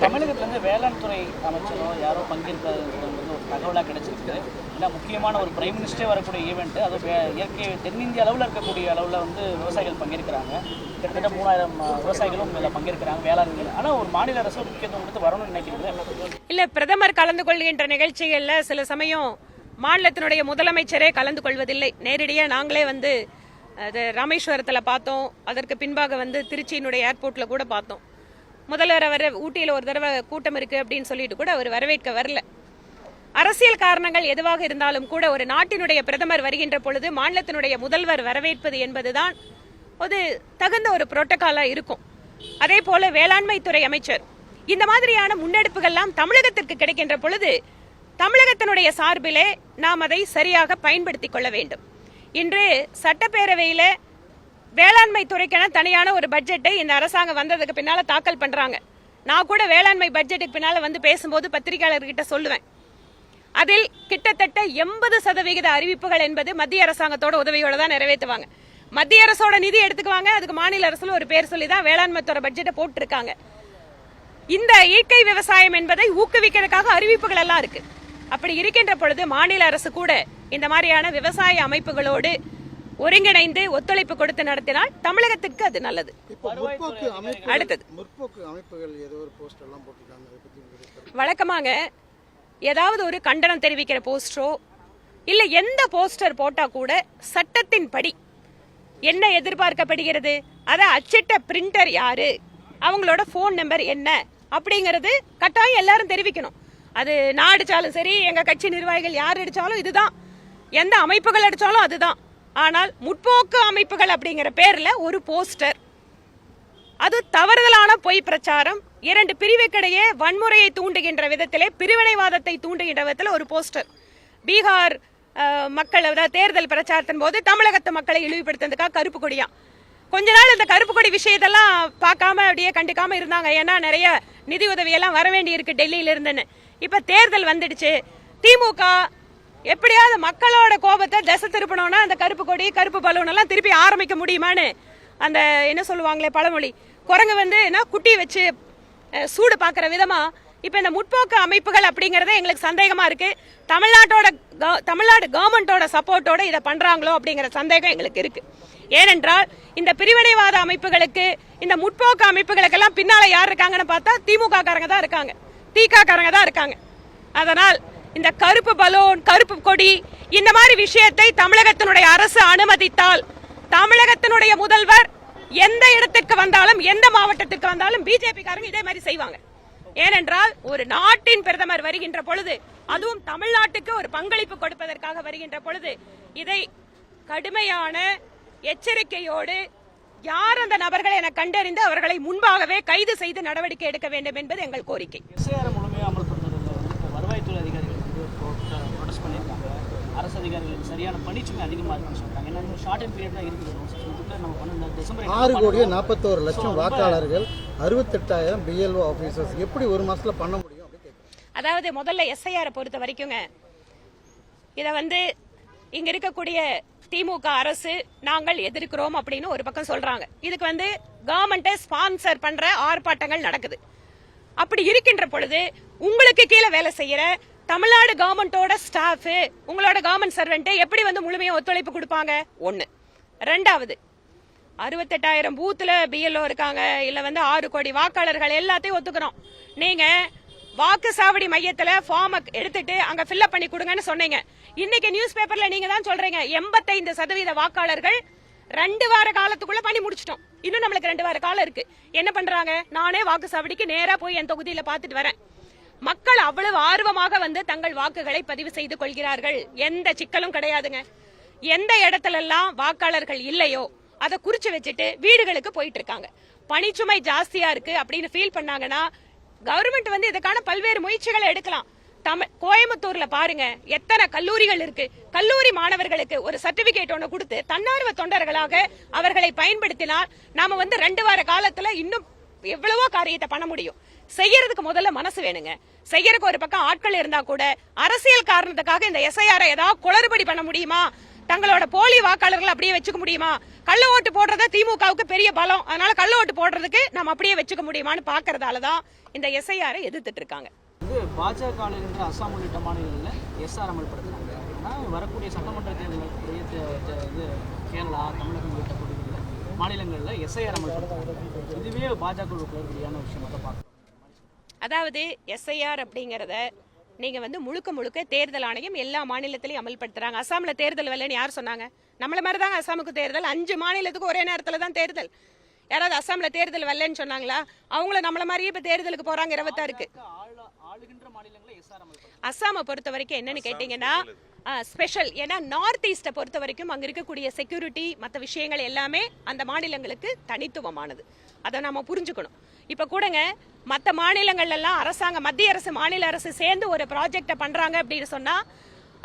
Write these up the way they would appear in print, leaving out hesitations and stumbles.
தமிழகத்துல வேளாண் துறை அமைச்சரோ யாரோ பங்கேற்கிறது ஒரு தகவலாக கிடைச்சிருக்கு. ஏன்னா முக்கியமான ஒரு பிரைம் மினிஸ்டரே வரக்கூடிய ஈவெண்ட், அது இயற்கை தென்னிந்திய அளவில் இருக்கக்கூடிய அளவில் விவசாயிகள் பங்கேற்கிறாங்க. கிட்டத்தட்ட 3000 விவசாயிகளும் இதில் பங்கேற்கிறாங்க வேளாண்மையில். ஆனால் ஒரு மாநில அரசு முக்கியத்துவம் கொடுத்து வரணும்னு நினைக்கிறது இல்லை. பிரதமர் கலந்து கொள்கின்ற நிகழ்ச்சிகளில் சில சமயம் மாநிலத்தினுடைய முதலமைச்சரே கலந்து கொள்வதில்லை. நேரடியாக நாங்களே அது ராமேஸ்வரத்தில் பார்த்தோம். அதற்கு பின்பாக திருச்சியினுடைய ஏர்போர்ட்டில் கூட பார்த்தோம். முதல்வர் அவர் ஊட்டியில் ஒரு தடவை கூட்டம் இருக்கு அப்படின்னு சொல்லிட்டு கூட அவர் வரவேற்க வரல. அரசியல் காரணங்கள் எதுவாக இருந்தாலும் கூட ஒரு நாட்டினுடைய பிரதமர் வருகின்ற பொழுது மாநிலத்தினுடைய முதல்வர் வரவேற்பது என்பதுதான் ஒரு தகுந்த ஒரு புரோட்டோகாலா இருக்கும். அதே போல வேளாண்மை துறை அமைச்சர் இந்த மாதிரியான முன்னெடுப்புகள்லாம் தமிழகத்திற்கு கிடைக்கின்ற பொழுது தமிழகத்தினுடைய சார்பிலே நாம் அதை சரியாக பயன்படுத்திக் கொள்ள வேண்டும். இன்று சட்டப்பேரவையில வேளாண்மை துறைக்கான தனியான ஒரு பட்ஜெட்டை இந்த அரசாங்கம் வந்ததுக்கு பின்னால தாக்கல் பண்றாங்க. நான் கூட வேளாண்மை பட்ஜெட்டுக்கு பின்னால பேசும்போது பத்திரிகையாளர்கிட்ட சொல்லுவேன், அதில் கிட்டத்தட்ட 80% அறிவிப்புகள் என்பது மத்திய அரசாங்கத்தோட உதவியோட தான் நிறைவேற்றுவாங்க. மத்திய அரசோட நிதி எடுத்துக்குவாங்க, அதுக்கு மாநில அரசுல ஒரு பேர் சொல்லி தான் வேளாண்மை துறை பட்ஜெட்டை போட்டிருக்காங்க. இந்த இயற்கை விவசாயம் என்பதை ஊக்குவிக்கிறதுக்காக அறிவிப்புகள் எல்லாம் இருக்கு. அப்படி இருக்கின்ற பொழுது மாநில அரசு கூட இந்த மாதிரியான விவசாய அமைப்புகளோடு ஒருங்கிணைந்து ஒத்துழைப்பு கொடுத்து நடத்தினால் தமிழகத்திற்கு அது நல்லது. அடுத்தது வழக்கமாக ஏதாவது ஒரு கண்டனம் தெரிவிக்கிற போஸ்டரோ இல்ல எந்த போஸ்டர் போட்டா கூட சட்டத்தின்படி என்ன எதிர்பார்க்கப்படுகிறது, அதை அச்சிட்ட பிரிண்டர் யாரு, அவங்களோட போன் நம்பர் என்ன அப்படிங்கறது கட்டாயம் எல்லாரும் தெரிவிக்கணும். அது நான் அடிச்சாலும் சரி, எங்க கட்சி நிர்வாகிகள் யார் அடிச்சாலும் இதுதான், எந்த அமைப்புகள் அடிச்சாலும் அதுதான். ஆனால் முற்போக்கு அமைப்புகள் அப்படிங்கிற பேர்ல ஒரு போஸ்டர், அது தவறுதலான பொய் பிரச்சாரம், 2 பிரிவுக்கிடையே வன்முறையை தூண்டுகின்ற விதத்திலே, பிரிவினைவாதத்தை தூண்டுகின்ற விதத்தில் ஒரு போஸ்டர். பீகார் மக்கள் தேர்தல் பிரச்சாரத்தின் போது தமிழகத்து மக்களை இழிவுபடுத்துறதுக்காக கருப்பு கொடியா கொஞ்ச நாள் இந்த கருப்பு கொடி விஷயத்தெல்லாம் பார்க்காம அப்படியே கண்டுக்காம இருந்தாங்க. ஏன்னா நிறைய நிதி உதவியெல்லாம் வர வேண்டி இருக்கு டெல்லியில இருந்துன்னு. இப்ப தேர்தல் வந்துடுச்சு, திமுக எப்படியாவது மக்களோட கோபத்தை திசை திருப்பணும்னா அந்த கருப்பு கொடி கருப்பு பலூன் எல்லாம் திருப்பி ஆரம்பிக்க முடியுமான்னு அந்த என்ன சொல்லுவாங்களே பழமொழி, குரங்கு குட்டி வச்சு சூடு பாக்குற விதமா இப்ப இந்த முற்போக்கு அமைப்புகள் அப்படிங்கறத எங்களுக்கு சந்தேகமா இருக்கு. தமிழ்நாடு கவர்மெண்டோட சப்போர்ட்டோட இதை பண்றாங்களோ அப்படிங்கிற சந்தேகம் எங்களுக்கு இருக்கு. ஏனென்றால் இந்த பிரிவினைவாத அமைப்புகளுக்கு, இந்த முற்போக்கு அமைப்புகளுக்கெல்லாம் பின்னால யார் இருக்காங்கன்னு பார்த்தா திமுக காரங்க தான் இருக்காங்க, திக காரங்க தான் இருக்காங்க. அதனால் இந்த கருப்பு பலூன் கருப்பு கொடி இந்த மாதிரி விஷயத்தை தமிழகத்தினுடைய அரசு அனுமதித்தால் தமிழகத்தினுடைய முதல்வர் எந்த இடத்துக்கு வந்தாலும், எந்த மாவட்டத்திற்கு வந்தாலும் பிஜேபி காரங்க இதே மாதிரி செய்வாங்க. ஏனென்றால் ஒரு நாட்டின் பிரதமர் வருகின்ற பொழுது, அதுவும் தமிழ்நாட்டுக்கு ஒரு பங்களிப்பு கொடுப்பதற்காக வருகின்ற பொழுது இதை கடுமையான எச்சரிக்கையோடு யார் அந்த நபர்களை என கண்டறிந்து அவர்களை முன்பாகவே கைது செய்து நடவடிக்கை எடுக்க வேண்டும் என்பது எங்கள் கோரிக்கை. வருவாய்த்துறை அதிகாரிகள் ப்ரொடெஸ்ட் பண்ணியிருக்காங்க. அரசு அதிகாரிகளுக்கு சரியான பணிச்சுமை அதிகமாக இருக்குன்னு சொல்றாங்க. ஏன்னா ஷார்ட் அண்ட் பீரியட் தான் இருக்குது. நம்ம டிசம்பர் 6,41,00,000 வாக்காளர்கள், 68,000 BLO ஆபீசர்ஸ் எப்படி ஒரு மாசத்துல பண்ண முடியும்? அதாவது முதல்ல SIR பொறுத்த வரைக்குங்க, இத இங்க இருக்கக்கூடிய திமுக அரசு நாங்கள் எதிர்க்கிறோம் அப்படின்னு ஒரு பக்கம் சொல்றாங்க. இதுக்கு கவர்மெண்ட் ஸ்பான்சர் பண்ற ஆர்ப்பாட்டங்கள் நடக்குது. அப்படி இருக்கின்ற பொழுது உங்களுக்கு கீழே வேலை செய்யற தமிழ்நாடு கவர்மெண்டோட ஸ்டாஃப், உங்களோட கவர்மெண்ட் சர்வெண்ட் எப்படி முழுமையா ஒத்துழைப்பு கொடுப்பாங்க? ஒண்ணு. ரெண்டாவது, 68,000 பூத்துல BLO இருக்காங்க, இல்ல 6 கோடி வாக்காளர்கள் எல்லாத்தையும் ஒத்துக்கிறோம். நீங்க வாக்குச்சாவடி மையத்துல ஃபார்ம் எடுத்துட்டு அங்க ஃபில்அப் பண்ணி கொடுங்கன்னு சொன்னீங்க. இன்னைக்கு நியூஸ் பேப்பர்ல நீங்க தான் சொல்றீங்க 85% வாக்காளர்கள் 2 வார காலத்துக்குள்ள பண்ணி முடிச்சிட்டோம். இன்னும் நம்மளுக்கு 2 வார காலம் இருக்கு. என்ன பண்றாங்க? நானே வாக்குச்சாவடிக்கு நேரா போய் என் தொகுதியில பாத்துட்டு வரேன். மக்கள் அவ்வளவு ஆர்வமாக தங்கள் வாக்குகளை பதிவு செய்து கொள்கிறார்கள். எந்த சிக்கலும் கிடையாதுங்க. எந்த இடத்துல எல்லாம் வாக்காளர்கள் இல்லையோ அதை குறிச்சு வச்சுட்டு வீடுகளுக்கு போயிட்டு இருக்காங்க. பணிச்சுமை ஜாஸ்தியா இருக்கு அப்படின்னு ஃபீல் பண்ணாங்கன்னா கவர்மெண்ட் இதுக்கான பல்வேறு முயற்சிகளை எடுக்கலாம். கோயம்புத்தூர்ல பாருங்க எத்தனை கல்லூரிகள் இருக்கு. கல்லூரி மாணவர்களுக்கு ஒரு சர்டிபிகேட் ஒண்ணு கொடுத்து தன்னார்வ தொண்டர்களாக அவர்களை பயன்படுத்தினால் நாம 2 வார காலத்துல இன்னும் எவ்வளவோ காரியத்தை பண்ண முடியும். செய்யறதுக்கு முதல்ல மனசு வேணுங்க. செய்யறதுக்கு ஒரு பக்கம் ஆட்கள் இருந்தா கூட அரசியல் காரணத்துக்காக இந்த SIR ஏதாவது குளறுபடி பண்ண முடியுமா, தங்களோட போலி வாக்காளர்கள் அப்படியே வச்சுக்க முடியுமா? கள்ள ஓட்டு போடுறத திமுகவுக்கு பெரிய பலம், அதனால கள்ள ஓட்டு போடுறதுக்கு நம்ம அப்படியே வச்சுக்க முடியுமான்னு பாக்குறதால தான் இந்த எஸ்ஐஆரை எதிர்த்துட்டு இருக்காங்க. இது பாஜக ஆளுகின்ற அசாம் உள்ளிட்ட மாநிலங்களில் எஸ்ஆர் அமல்படுத்துறாங்க. ஆனால் வரக்கூடிய சட்டமன்ற தேர்தலுடைய இது கேரளா, தமிழகம் உள்ளிட்ட மாநிலங்களில் எஸ்ஐஆர் அமல்படுத்துறாங்க. இதுவே பாஜகவுக்கு எதிரான விஷயமாக பார்க்கணும். அதாவது எஸ்ஐஆர் அப்படிங்கிறத நீங்க வந்து முழுக்க முழுக்க தேர்தல் ஆணையம் எல்லா மாநிலத்திலையும் அமல்படுத்துறாங்க. அசாம்ல தேர்தல் வரலன்னு யார் சொன்னாங்க? நம்மள மாதிரி தாங்க அசாமுக்கு தேர்தல். 5 மாநிலத்துக்கு ஒரே நேரத்துல தான் தேர்தல். யாராவது அசாம்ல தேர்தல் வரலன்னு சொன்னாங்களா? அவங்கள நம்மள மாதிரியே இப்ப தேர்தலுக்கு போறாங்க 26க்கு. அசாமை பொறுத்த வரைக்கும் என்னன்னு கேட்டீங்கன்னா ஸ்பெஷல். ஏன்னா நார்த் ஈஸ்ட்டை பொறுத்த வரைக்கும் அங்க இருக்கக்கூடிய செக்யூரிட்டி மற்ற விஷயங்கள் எல்லாமே அந்த மாநிலங்களுக்கு தனித்துவமானது. அதை நாம புரிஞ்சுக்கணும். இப்ப கூடங்க மற்ற மாநிலங்கள்ல எல்லாம் அரசாங்கம், மத்திய அரசு மாநில அரசு சேர்ந்து ஒரு ப்ராஜெக்டை பண்றாங்க அப்படின்னு சொன்னா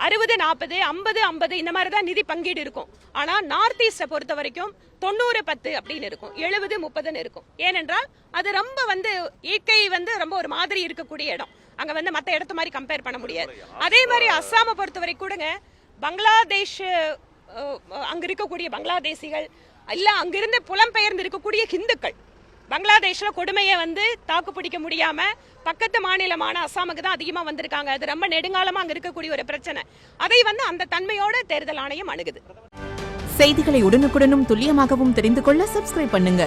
60-40, 50-50 இந்த மாதிரி தான் நிதி பங்கீடு இருக்கும். ஆனா நார்த் ஈஸ்டை பொறுத்த வரைக்கும் 90-10 அப்படின்னு இருக்கும், 70-30 இருக்கும். ஏனென்றால் அது ரொம்ப வந்து இயற்கை வந்து ரொம்ப ஒரு மாதிரி இருக்கக்கூடிய இடம். அங்க வந்து மற்ற இடத்த மாதிரி கம்பேர் பண்ண முடியாது. அதே மாதிரி அஸ்ஸாமை பொறுத்த வரைக்கும் கூடங்க பங்களாதேஷ், அங்க இருக்கக்கூடிய பங்களாதேசிகள் இல்ல அங்கிருந்து புலம்பெயர்ந்து இருக்கக்கூடிய ஹிந்துக்கள் பங்களாதேஷ்ல கொடுமையை வந்து தாக்கு பிடிக்க முடியாம பக்கத்து மாநிலமான அஸ்ஸாமுக்கு தான் அதிகமா வந்திருக்காங்க. அது ரொம்ப நெடுங்காலமா அங்க இருக்கக்கூடிய ஒரு பிரச்சனை. அதை வந்து அந்த தன்மையோட தேர்தல் ஆணையம் அணுகுது. செய்திகளை உடனுக்குடனும் துல்லியமாகவும் தெரிந்து கொள்ள சப்ஸ்கிரைப் பண்ணுங்க.